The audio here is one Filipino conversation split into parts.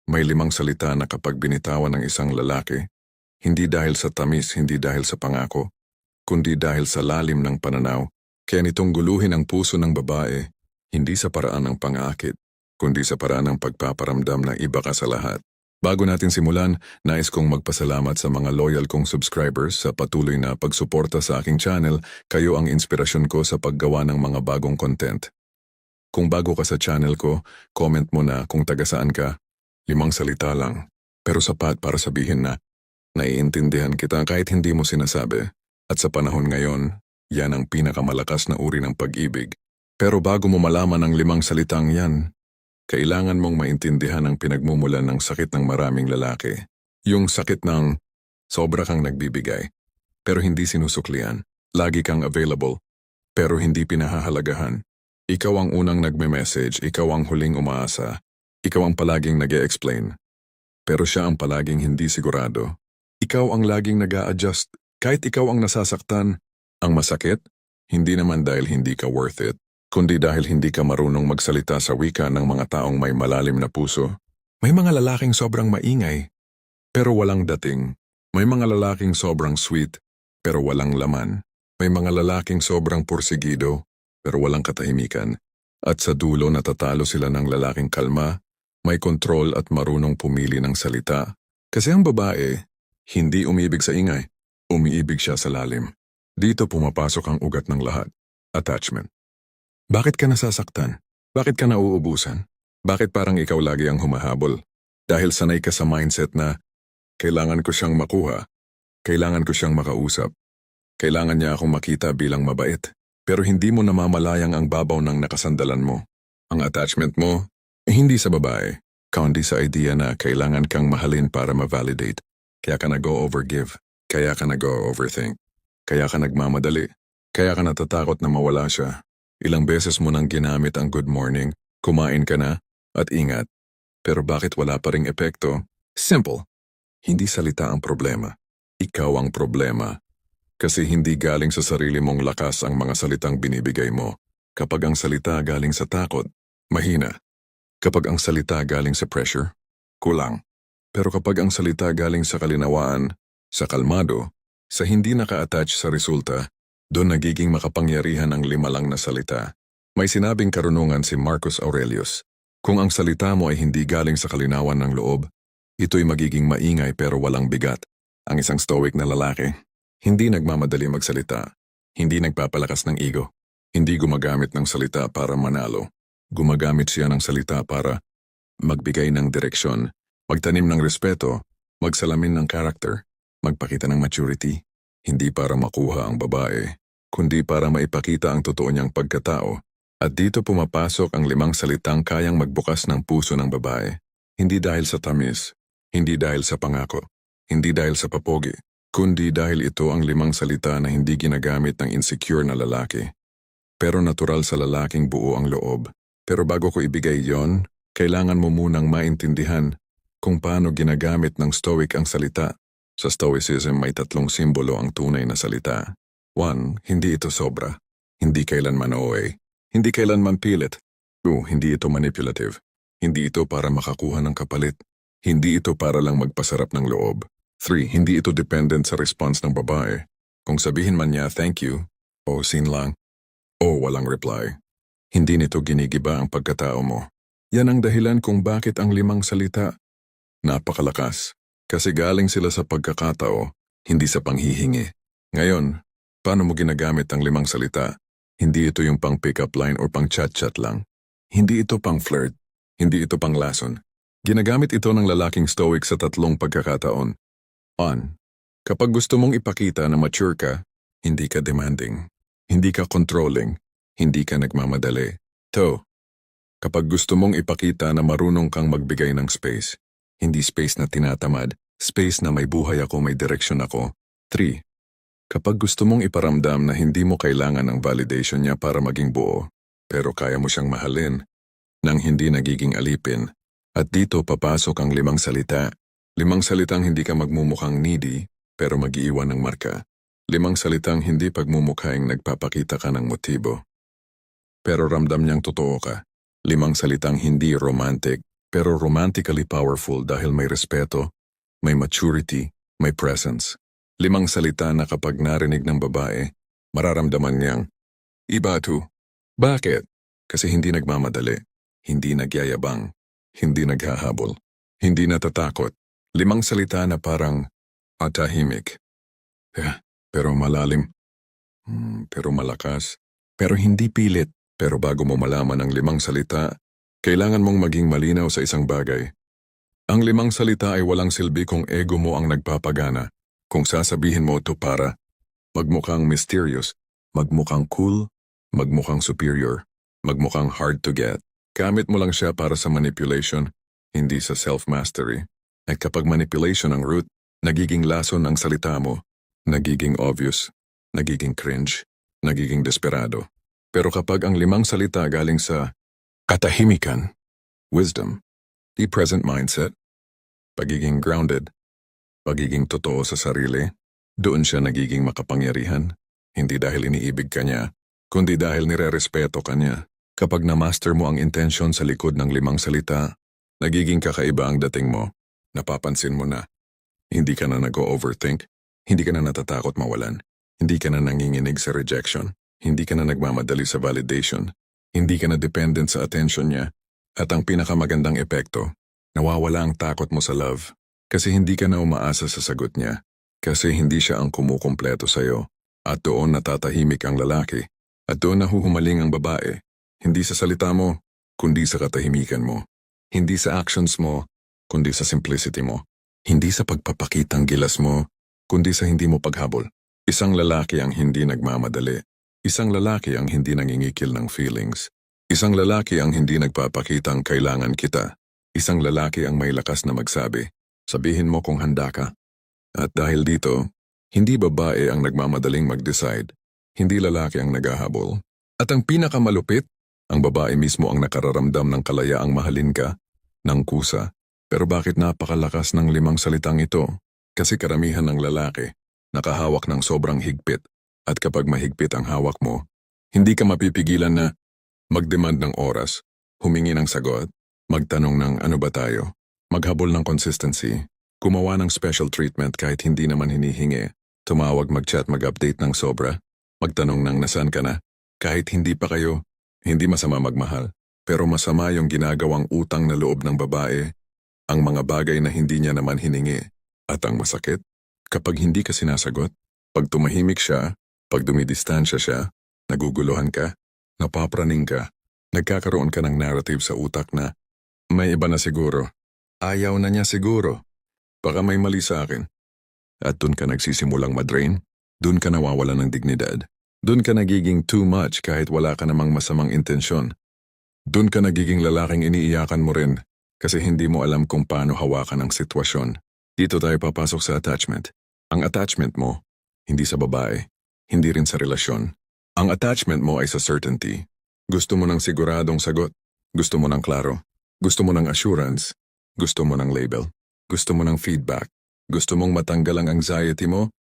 May 5 salita na kapag binitawan ng isang lalaki, hindi dahil sa tamis, hindi dahil sa pangako, kundi dahil sa lalim ng pananaw, kaya nitong guluhin ang puso ng babae, hindi sa paraan ng pang-aakit, kundi sa paraan ng pagpaparamdam na iba ka sa lahat. Bago natin simulan, nais kong magpasalamat sa mga loyal kong subscribers sa patuloy na pagsuporta sa aking channel. Kayo ang inspirasyon ko sa paggawa ng mga bagong content. Kung bago ka sa channel ko, comment mo na kung taga saan ka. 5 salita lang, pero sapat para sabihin na naiintindihan kita kahit hindi mo sinasabi. At sa panahon ngayon, yan ang pinakamalakas na uri ng pag-ibig. Pero bago mo malaman ang 5 salitang yan, kailangan mong maintindihan ang pinagmumulan ng sakit ng maraming lalaki. Yung sakit ng sobra kang nagbibigay, pero hindi sinusuklian. Lagi kang available, pero hindi pinahahalagahan. Ikaw ang unang nagme-message, ikaw ang huling umaasa, ikaw ang palaging nag-e-explain. Pero siya ang palaging hindi sigurado. Ikaw ang laging nag-a-adjust, kahit ikaw ang nasasaktan. Ang masakit, hindi naman dahil hindi ka worth it, kundi dahil hindi ka marunong magsalita sa wika ng mga taong may malalim na puso. May mga lalaking sobrang maingay, pero walang dating. May mga lalaking sobrang sweet, pero walang laman. May mga lalaking sobrang porsigido, pero walang katahimikan. At sa dulo natatalo sila ng lalaking kalma, may kontrol at marunong pumili ng salita. Kasi ang babae, hindi umiibig sa ingay, umiibig siya sa lalim. Dito pumapasok ang ugat ng lahat, attachment. Bakit ka nasasaktan? Bakit ka nauubusan? Bakit parang ikaw lagi ang humahabol? Dahil sanay ka sa mindset na, kailangan ko siyang makuha, kailangan ko siyang makausap, kailangan niya akong makita bilang mabait. Pero hindi mo namamalayang ang babaw ng nakasandalan mo. Ang attachment mo, hindi sa babae, kundi sa idea na kailangan kang mahalin para ma-validate. Kaya ka nag-o-overgive, kaya ka nag-o-overthink, kaya ka nagmamadali, kaya ka natatakot na mawala siya. Ilang beses mo nang ginamit ang good morning, kumain ka na, at ingat. Pero bakit wala pa ring epekto? Simple. Hindi salita ang problema. Ikaw ang problema. Kasi hindi galing sa sarili mong lakas ang mga salitang binibigay mo. Kapag ang salita galing sa takot, mahina. Kapag ang salita galing sa pressure, kulang. Pero kapag ang salita galing sa kalinawaan, sa kalmado, sa hindi naka-attach sa resulta, doon nagiging makapangyarihan ang 5 lang na salita. May sinabing karunungan si Marcus Aurelius, kung ang salita mo ay hindi galing sa kalinawan ng loob, ito'y magiging maingay pero walang bigat. Ang isang stoic na lalaki, hindi nagmamadali magsalita, hindi nagpapalakas ng ego, hindi gumagamit ng salita para manalo. Gumagamit siya ng salita para magbigay ng direksyon, magtanim ng respeto, magsalamin ng character, magpakita ng maturity, hindi para makuha ang babae, kundi para maipakita ang totoo niyang pagkatao. At dito pumapasok ang 5 salitang kayang magbukas ng puso ng babae. Hindi dahil sa tamis, hindi dahil sa pangako, hindi dahil sa papogi, kundi dahil ito ang 5 salita na hindi ginagamit ng insecure na lalaki. Pero natural sa lalaking buo ang loob. Pero bago ko ibigay yon, kailangan mo munang maintindihan kung paano ginagamit ng stoic ang salita. Sa stoicism may 3 simbolo ang tunay na salita. 1. Hindi ito sobra. Hindi kailanman OA. Hindi kailanman pilit. 2. Hindi ito manipulative. Hindi ito para makakuha ng kapalit. Hindi ito para lang magpasarap ng loob. 3. Hindi ito dependent sa response ng babae. Kung sabihin man niya thank you, o scene lang, o walang reply, hindi nito ginigiba ang pagkatao mo. Yan ang dahilan kung bakit ang 5 salita napakalakas. Kasi galing sila sa pagkakatao, hindi sa panghihingi. Ngayon, paano mo ginagamit ang 5 salita? Hindi ito yung pang pick-up line o pang chat-chat lang. Hindi ito pang flirt. Hindi ito pang lason. Ginagamit ito ng lalaking stoic sa 3 pagkakataon. 1. Kapag gusto mong ipakita na mature ka, hindi ka demanding. Hindi ka controlling. Hindi ka nagmamadali. 2. Kapag gusto mong ipakita na marunong kang magbigay ng space. Hindi space na tinatamad, space na may buhay ako, may direksyon ako. 3. Kapag gusto mong iparamdam na hindi mo kailangan ng validation niya para maging buo, pero kaya mo siyang mahalin, nang hindi nagiging alipin. At dito papasok ang 5 salita. 5 salitang hindi ka magmumukhang needy, pero mag-iiwan ng marka. 5 salitang hindi pagmumukhaing nagpapakita ka ng motibo, pero ramdam niyang totoo ka. 5 salitang hindi romantic, pero romantically powerful dahil may respeto, may maturity, may presence. 5 salita na kapag narinig ng babae, mararamdaman niyang, iba to. Bakit? Kasi hindi nagmamadali, hindi nagyayabang, hindi naghahabol, hindi natatakot. 5 salita na parang tahimik. Pero malalim, pero malakas, pero hindi pilit. Pero bago mo malaman ang 5 salita, kailangan mong maging malinaw sa isang bagay. Ang 5 salita ay walang silbi kung ego mo ang nagpapagana. Kung sasabihin mo ito para magmukhang mysterious, magmukhang cool, magmukhang superior, magmukhang hard to get. Gamit mo lang siya para sa manipulation, hindi sa self-mastery. At kapag manipulation ang root, nagiging lason ang salita mo, nagiging obvious, nagiging cringe, nagiging desperado. Pero kapag ang 5 salita galing sa katahimikan, wisdom, the present mindset, pagiging grounded, pagiging totoo sa sarili, doon siya nagiging makapangyarihan, hindi dahil iniibig ka niya, kundi dahil nirerespeto ka niya. Kapag na-master mo ang intensyon sa likod ng 5 salita, nagiging kakaiba ang dating mo. Napapansin mo na, hindi ka na nag-overthink, hindi ka na natatakot mawalan, hindi ka na nanginginig sa rejection, hindi ka na nagmamadali sa validation, hindi ka na dependent sa attention niya, at ang pinakamagandang epekto, nawawala ang takot mo sa love, kasi hindi ka na umaasa sa sagot niya, kasi hindi siya ang kumukumpleto sa'yo, at doon natatahimik ang lalaki, at doon nahuhumaling ang babae, hindi sa salita mo, kundi sa katahimikan mo, hindi sa actions mo, kundi sa simplicity mo, hindi sa pagpapakitang gilas mo, kundi sa hindi mo paghabol. Isang lalaki ang hindi nagmamadali. Isang lalaki ang hindi nangingikil ng feelings. Isang lalaki ang hindi nagpapakitang kailangan kita. Isang lalaki ang may lakas na magsabi, sabihin mo kung handa ka. At dahil dito, hindi babae ang nagmamadaling mag-decide, hindi lalaki ang naghahabol. At ang pinakamalupit, ang babae mismo ang nakararamdam ng kalayaang mahalin ka, ng kusa. Pero bakit napakalakas ng 5 salitang ito? Kasi karamihan ng lalaki, nakahawak ng sobrang higpit. At kapag mahigpit ang hawak mo, hindi ka mapipigilan na mag-demand ng oras, humingi ng sagot, magtanong ng ano ba tayo, maghabol ng consistency, gumawa ng special treatment kahit hindi naman hinihingi, tumawag, mag-chat, mag-update ng sobra, magtanong ng nasaan ka na, kahit hindi pa kayo, hindi masama magmahal, pero masama yung ginagawang utang na loob ng babae, ang mga bagay na hindi niya naman hiningi, at ang masakit, kapag hindi ka sinasagot, pag tumahimik siya, pag dumidistansya siya, naguguluhan ka, napapraning ka, nagkakaroon ka ng narrative sa utak na, may iba na siguro, ayaw na niya siguro, baka may mali sa akin. At dun ka nagsisimulang madrain, dun ka nawawala ng dignidad, dun ka nagiging too much kahit wala ka namang masamang intensyon. Dun ka nagiging lalaking iniiyakan mo rin kasi hindi mo alam kung paano hawakan ang sitwasyon. Dito tayo papasok sa attachment. Ang attachment mo, hindi sa babae. Hindi rin sa relasyon. Ang attachment mo ay sa certainty. Gusto mo ng siguradong sagot. Gusto mo ng klaro. Gusto mo ng assurance. Gusto mo ng label. Gusto mo ng feedback. Gusto mong matanggal ang anxiety mo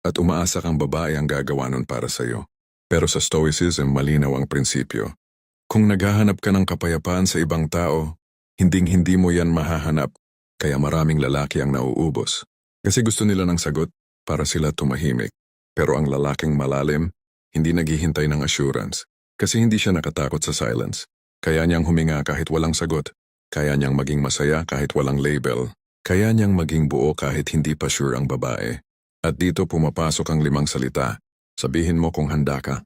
at umaasa kang babae ang gagawa nun para sa'yo. Pero sa Stoicism, malinaw ang prinsipyo. Kung naghahanap ka ng kapayapaan sa ibang tao, hinding-hindi mo yan mahahanap. Kaya maraming lalaki ang nauubos. Kasi gusto nila ng sagot para sila tumahimik. Pero ang lalaking malalim, hindi naghihintay ng assurance. Kasi hindi siya nakatakot sa silence. Kaya niyang huminga kahit walang sagot. Kaya niyang maging masaya kahit walang label. Kaya niyang maging buo kahit hindi pa sure ang babae. At dito pumapasok ang 5 salita. Sabihin mo kung handa ka.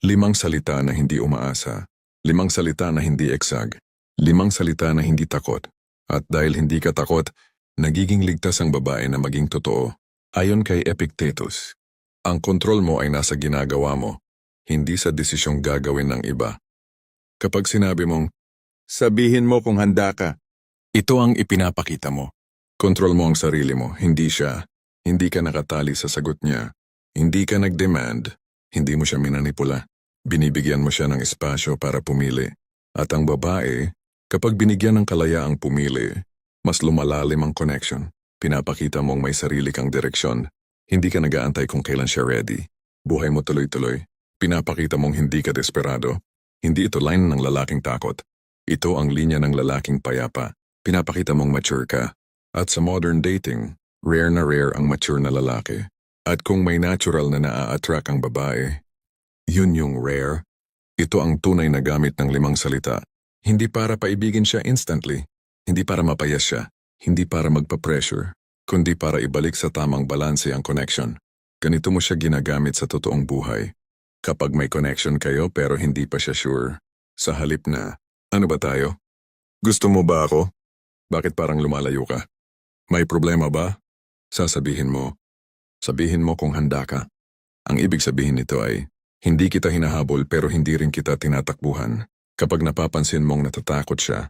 5 salita na hindi umaasa. 5 salita na hindi eksag. 5 salita na hindi takot. At dahil hindi ka takot, nagiging ligtas ang babae na maging totoo. Ayon kay Epictetus, ang kontrol mo ay nasa ginagawa mo, hindi sa desisyong gagawin ng iba. Kapag sinabi mong, sabihin mo kung handa ka, ito ang ipinapakita mo. Kontrol mo ang sarili mo, hindi siya. Hindi ka nakatali sa sagot niya. Hindi ka nag-demand. Hindi mo siya minanipula. Binibigyan mo siya ng espasyo para pumili. At ang babae, kapag binigyan ng kalayaang pumili, mas lumalalim ang connection. Pinapakita mong may sarili kang direksyon. Hindi ka nag-aantay kung kailan siya ready. Buhay mo tuloy-tuloy. Pinapakita mong hindi ka desperado. Hindi ito line ng lalaking takot. Ito ang linya ng lalaking payapa. Pinapakita mong mature ka. At sa modern dating, rare na rare ang mature na lalaki. At kung may natural na naa-attract ang babae, yun yung rare. Ito ang tunay na gamit ng 5 salita. Hindi para paibigin siya instantly. Hindi para mapayas siya. Hindi para magpa-pressure. Kundi para ibalik sa tamang balanse ang connection. Ganito mo siya ginagamit sa totoong buhay. Kapag may connection kayo pero hindi pa siya sure. Sa halip na, ano ba tayo? Gusto mo ba ako? Bakit parang lumalayo ka? May problema ba? Sabihin mo kung handa ka. Ang ibig sabihin nito ay, hindi kita hinahabol pero hindi rin kita tinatakbuhan. Kapag napapansin mong natatakot siya,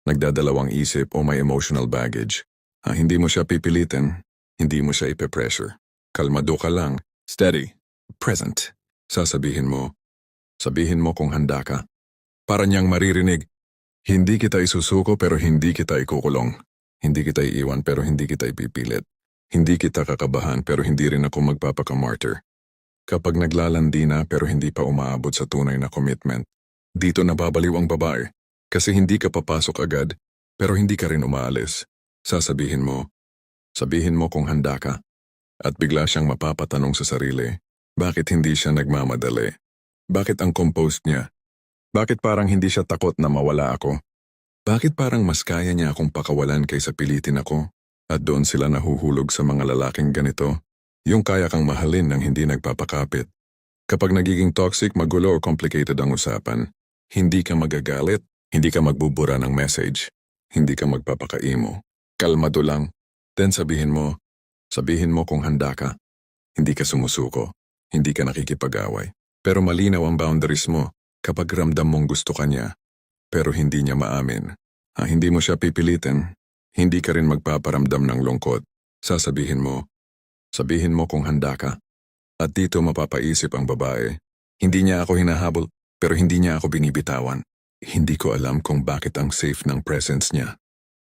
nagdadalawang isip o may emotional baggage, hindi mo siya pipilitin, hindi mo siya ipe-pressure. Kalmado ka lang, steady, present. Sabihin mo kung handa ka. Para niyang maririnig, hindi kita isusuko pero hindi kita ikukulong. Hindi kita iiwan pero hindi kita ipipilit. Hindi kita kakabahan pero hindi rin ako magpapaka-martyr. Kapag naglalandi na pero hindi pa umaabot sa tunay na commitment, dito nababaliw ang babae. Kasi hindi ka papasok agad pero hindi ka rin umaalis. Sabihin mo kung handa ka. At bigla siyang mapapatanong sa sarili, bakit hindi siya nagmamadali? Bakit ang composed niya? Bakit parang hindi siya takot na mawala ako? Bakit parang mas kaya niya akong pakawalan kaysa pilitin ako? At doon sila nahuhulog sa mga lalaking ganito. Yung kaya kang mahalin ng hindi nagpapakapit. Kapag nagiging toxic, magulo o complicated ang usapan, hindi ka magagalit, hindi ka magbubura ng message, hindi ka magpapakaimo. Kalmado lang. Then sabihin mo kung handa ka. Hindi ka sumusuko, hindi ka nakikipag-away. Pero malinaw ang boundaries mo kapag ramdam mong gusto ka niya, pero hindi niya maamin. Hindi mo siya pipilitin, hindi ka rin magpaparamdam ng lungkot. Sabihin mo kung handa ka. At dito mapapaisip ang babae. Hindi niya ako hinahabol, pero hindi niya ako binibitawan. Hindi ko alam kung bakit ang safe ng presence niya.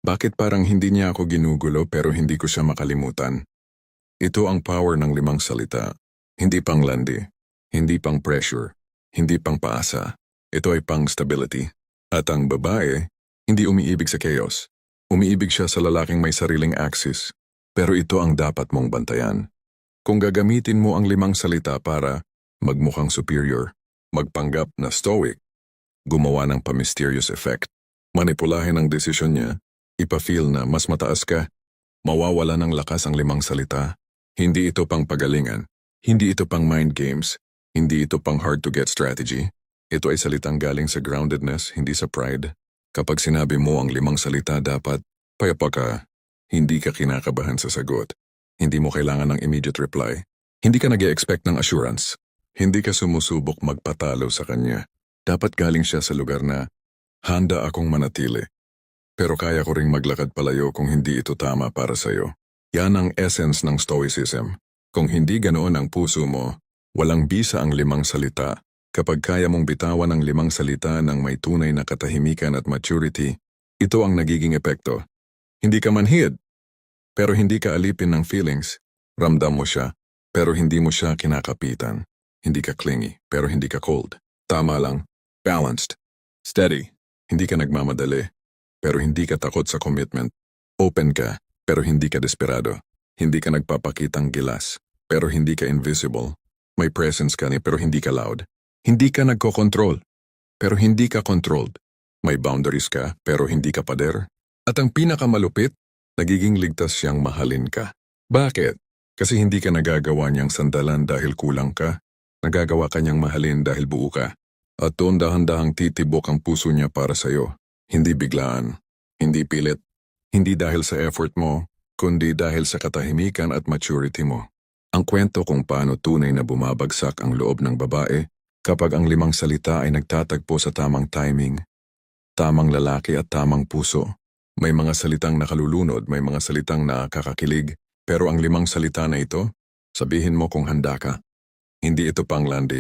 Bakit parang hindi niya ako ginugulo pero hindi ko siya makalimutan. Ito ang power ng 5 salita. Hindi pang landi, hindi pang pressure, hindi pang paasa. Ito ay pang stability. At ang babae, hindi umiibig sa chaos. Umiibig siya sa lalaking may sariling axis. Pero ito ang dapat mong bantayan. Kung gagamitin mo ang 5 salita para magmukhang superior, magpanggap na stoic, gumawa ng pa-mysterious effect, manipulahin ang desisyon niya, ipa-feel na mas mataas ka, mawawala ng lakas ang 5 salita. Hindi ito pang pagalingan, hindi ito pang mind games, hindi ito pang hard-to-get strategy. Ito ay salitang galing sa groundedness, hindi sa pride. Kapag sinabi mo ang 5 salita dapat, payapa ka, hindi ka kinakabahan sa sagot. Hindi mo kailangan ng immediate reply. Hindi ka nag-e-expect ng assurance. Hindi ka sumusubok magpatalo sa kanya. Dapat galing siya sa lugar na, handa akong manatili. Pero kaya ko ring maglakad palayo kung hindi ito tama para sa'yo. Yan ang essence ng stoicism. Kung hindi ganoon ang puso mo, walang bisa ang 5 salita. Kapag kaya mong bitawan ang 5 salita ng may tunay na katahimikan at maturity, ito ang nagiging epekto. Hindi ka manhid, pero hindi ka alipin ng feelings. Ramdam mo siya, pero hindi mo siya kinakapitan. Hindi ka clingy, pero hindi ka cold. Tama lang, balanced, steady. Hindi ka nagmamadali, pero hindi ka takot sa commitment. Open ka, pero hindi ka desperado. Hindi ka nagpapakitang gilas, pero hindi ka invisible. May presence ka pero hindi ka loud. Hindi ka nagko-control, pero hindi ka controlled. May boundaries ka, pero hindi ka pader. At ang pinakamalupit, nagiging ligtas siyang mahalin ka. Bakit? Kasi hindi ka nagagawa niyang sandalan dahil kulang ka. Nagagawa ka niyang mahalin dahil buo ka. At doon dahan-dahang titibok ang puso niya para sa'yo. Hindi biglaan, hindi pilit, hindi dahil sa effort mo, kundi dahil sa katahimikan at maturity mo. Ang kwento kung paano tunay na bumabagsak ang loob ng babae kapag ang 5 salita ay nagtatagpo sa tamang timing, tamang lalaki at tamang puso. May mga salitang nakalulunod, may mga salitang nakakakilig, pero ang 5 salita na ito, sabihin mo kung handa ka. Hindi ito pang landi,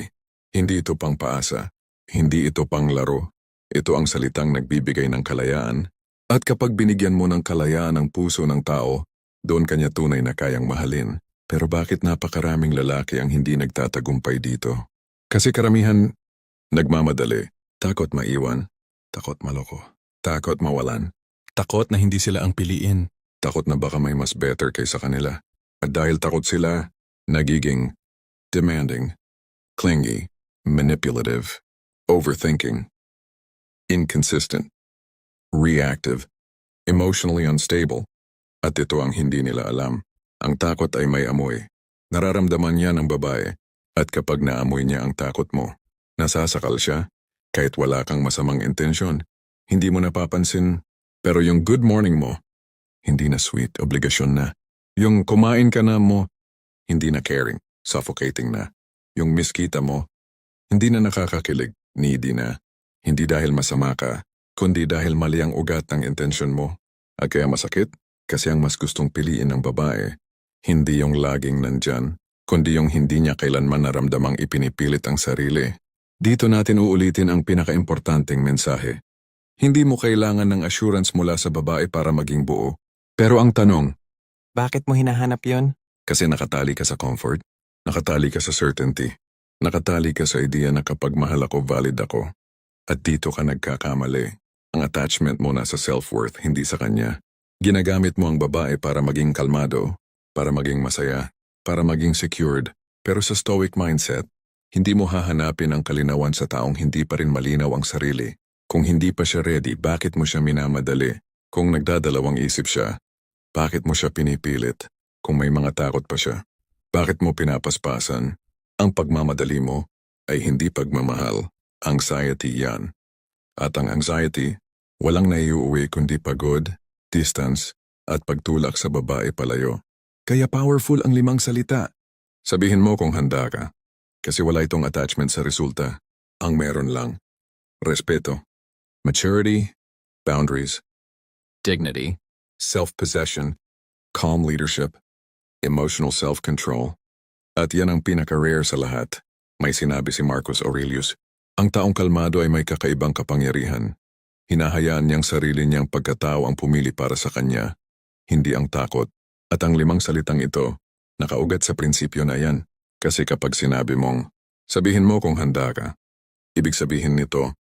hindi ito pang paasa, hindi ito pang laro. Ito ang salitang nagbibigay ng kalayaan. At kapag binigyan mo ng kalayaan ang puso ng tao, doon kanya tunay na kayang mahalin. Pero bakit napakaraming lalaki ang hindi nagtatagumpay dito? Kasi karamihan, nagmamadali, takot maiwan, takot maloko, takot mawalan. Takot na hindi sila ang piliin. Takot na baka may mas better kaysa kanila. At dahil takot sila, nagiging demanding, clingy, manipulative, overthinking, inconsistent, reactive, emotionally unstable. At ito ang hindi nila alam. Ang takot ay may amoy. Nararamdaman niya ng babae. At kapag naamoy niya ang takot mo, nasasakal siya. Kahit wala kang masamang intensyon, hindi mo napapansin. Pero yung good morning mo, hindi na sweet, obligasyon na. Yung kumain ka na mo, hindi na caring, suffocating na. Yung miss kita mo, hindi na nakakakilig, needy na. Hindi dahil masama ka, kundi dahil mali ang ugat ng intensyon mo. At kaya masakit, kasi ang mas gustong piliin ng babae, hindi yung laging nandyan, kundi yung hindi niya kailanman naramdamang ipinipilit ang sarili. Dito natin uulitin ang pinakaimportanteng mensahe. Hindi mo kailangan ng assurance mula sa babae para maging buo. Pero ang tanong, Bakit mo hinahanap yon? kasi nakatali ka sa comfort, nakatali ka sa certainty, nakatali ka sa ideya na kapag mahal ako, valid ako. At dito ka nagkakamali. Ang attachment mo nasa self-worth, hindi sa kanya. Ginagamit mo ang babae para maging kalmado, para maging masaya, para maging secured. Pero sa stoic mindset, hindi mo hahanapin ang kalinawan sa taong hindi pa rin malinaw ang sarili. Kung hindi pa siya ready, bakit mo siya minamadali? Kung nagdadalawang isip siya, bakit mo siya pinipilit? Kung may mga takot pa siya, bakit mo pinapaspasan? Ang pagmamadali mo ay hindi pagmamahal. Anxiety yan. At ang anxiety, walang naiuwi kundi pagod, distance, at pagtulak sa babae palayo. Kaya powerful ang 5 salita. Sabihin mo kung handa ka. Kasi wala itong attachment sa resulta. Ang meron lang, respeto, maturity, boundaries, dignity, self-possession, calm leadership, emotional self-control. At yan ang pinaka-rare sa lahat. May sinabi si Marcus Aurelius, ang taong kalmado ay may kakaibang kapangyarihan. Hinahayaan niyang sarili niyang pagkatao ang pumili para sa kanya, hindi ang takot. At ang 5 salitang ito, nakaugat sa prinsipyo na yan. Kasi kapag sinabi mong, sabihin mo kung handa ka, ibig sabihin nito,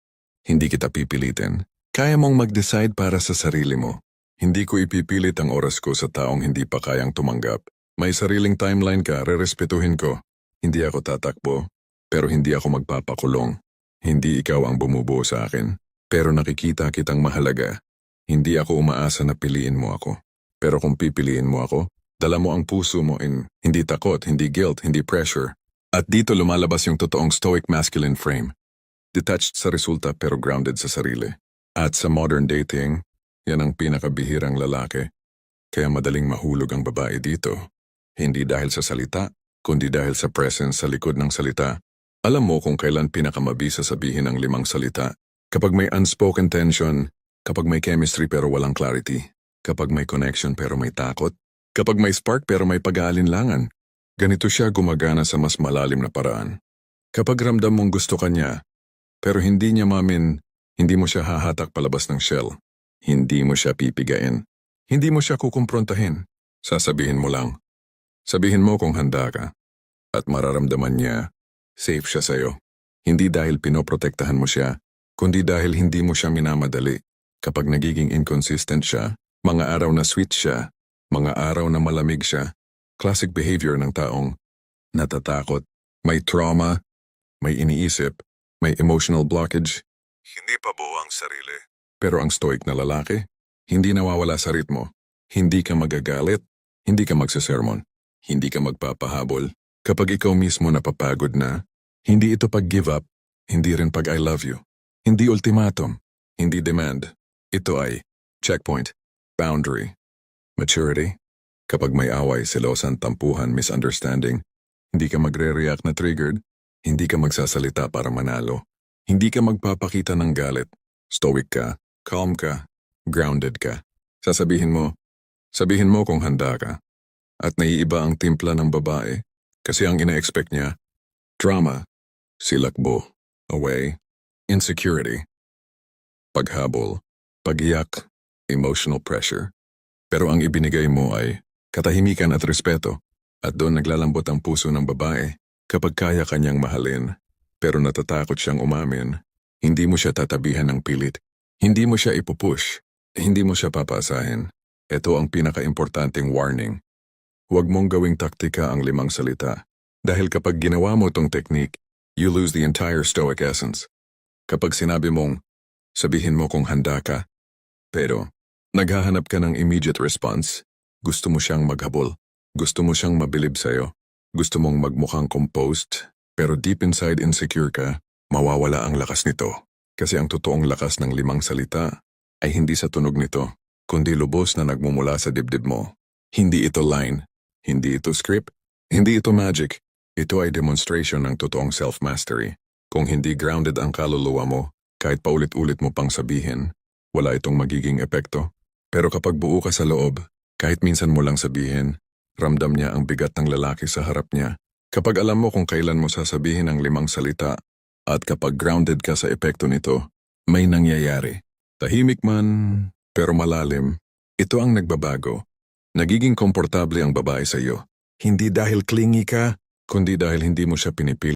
hindi kita pipilitin. Kaya mong mag-decide para sa sarili mo. Hindi ko ipipilit ang oras ko sa taong hindi pa kayang tumanggap. May sariling timeline ka, rerespetuhin ko. Hindi ako tatakbo, pero hindi ako magpapakulong. Hindi ikaw ang bumubuo sa akin, pero nakikita kitang mahalaga. Hindi ako umaasa na piliin mo ako. Pero kung pipiliin mo ako, dala mo ang puso mo in hindi takot, hindi guilt, hindi pressure. At dito lumalabas yung totoong stoic masculine frame. Detached sa resulta pero grounded sa sarili. At sa modern dating, yan ang pinakabihirang lalaki. Kaya madaling mahulog ang babae dito. Hindi dahil sa salita, kundi dahil sa presence sa likod ng salita. Alam mo kung kailan pinakamabisa sabihin ang 5 salita. Kapag may unspoken tension, kapag may chemistry pero walang clarity, kapag may connection pero may takot, kapag may spark pero may pag-aalinlangan, ganito siya gumagana sa mas malalim na paraan. Kapag ramdam mong gusto ka niya, pero hindi niya hindi mo siya hahatak palabas ng shell. Hindi mo siya pipigain. Hindi mo siya kukumprontahin. Sasabihin mo lang. Sabihin mo kung handa ka. At mararamdaman niya, safe siya sa'yo. Hindi dahil pinoprotektahan mo siya, kundi dahil hindi mo siya minamadali. Kapag nagiging inconsistent siya, mga araw na sweet siya, mga araw na malamig siya, classic behavior ng taong natatakot, may trauma, may iniisip, may emotional blockage. Hindi pa buo ang sarili. Pero ang stoic na lalaki, hindi nawawala sa ritmo. Hindi ka magagalit, hindi ka magsasermon, hindi ka magpapahabol. Kapag ikaw mismo napapagod na, hindi ito pag-give up, hindi rin pag I love you. Hindi ultimatum, hindi demand. Ito ay checkpoint, boundary. Maturity, kapag may away, silosan, tampuhan, misunderstanding, hindi ka magre-react na triggered, hindi ka magsasalita para manalo, hindi ka magpapakita ng galit, stoic ka, calm ka, grounded ka. Sabihin mo kung handa ka. At naiiba ang timpla ng babae kasi ang ina-expect niya, drama, silakbo, away, insecurity, paghabol, pagiyak, emotional pressure. Pero ang ibinigay mo ay katahimikan at respeto at doon naglalambot ang puso ng babae kapag kaya kanyang mahalin. Pero natatakot siyang umamin, hindi mo siya tatabihan ng pilit, hindi mo siya ipupush, Hindi mo siya papaasahin. Ito ang pinaka-importanting warning. Huwag mong gawing taktika ang 5 salita. Dahil kapag ginawa mo tong technique, you lose the entire stoic essence. Kapag sinabi mong, sabihin mo kung handa ka, pero naghahanap ka ng immediate response, gusto mo siyang maghabol, gusto mo siyang mabilib sa'yo, gusto mong magmukhang composed, pero deep inside insecure ka, mawawala ang lakas nito. Kasi ang totoong lakas ng 5 salita ay hindi sa tunog nito, kundi lubos na nagmumula sa dibdib mo. Hindi ito line, hindi ito script, hindi ito magic. Ito ay demonstration ng totoong self-mastery. Kung hindi grounded ang kaluluwa mo, kahit paulit-ulit mo pang sabihin, wala itong magiging epekto. Pero kapag buo ka sa loob, kahit minsan mo lang sabihin, ramdam niya ang bigat ng lalaki sa harap niya. Kapag alam mo kung kailan mo sasabihin ang 5 salita, at kapag grounded ka sa epekto nito, may nangyayari. Tahimik man, pero malalim, ito ang nagbabago. Nagiging komportable ang babae sa iyo. Hindi dahil clingy ka, kundi dahil hindi mo siya pinipili.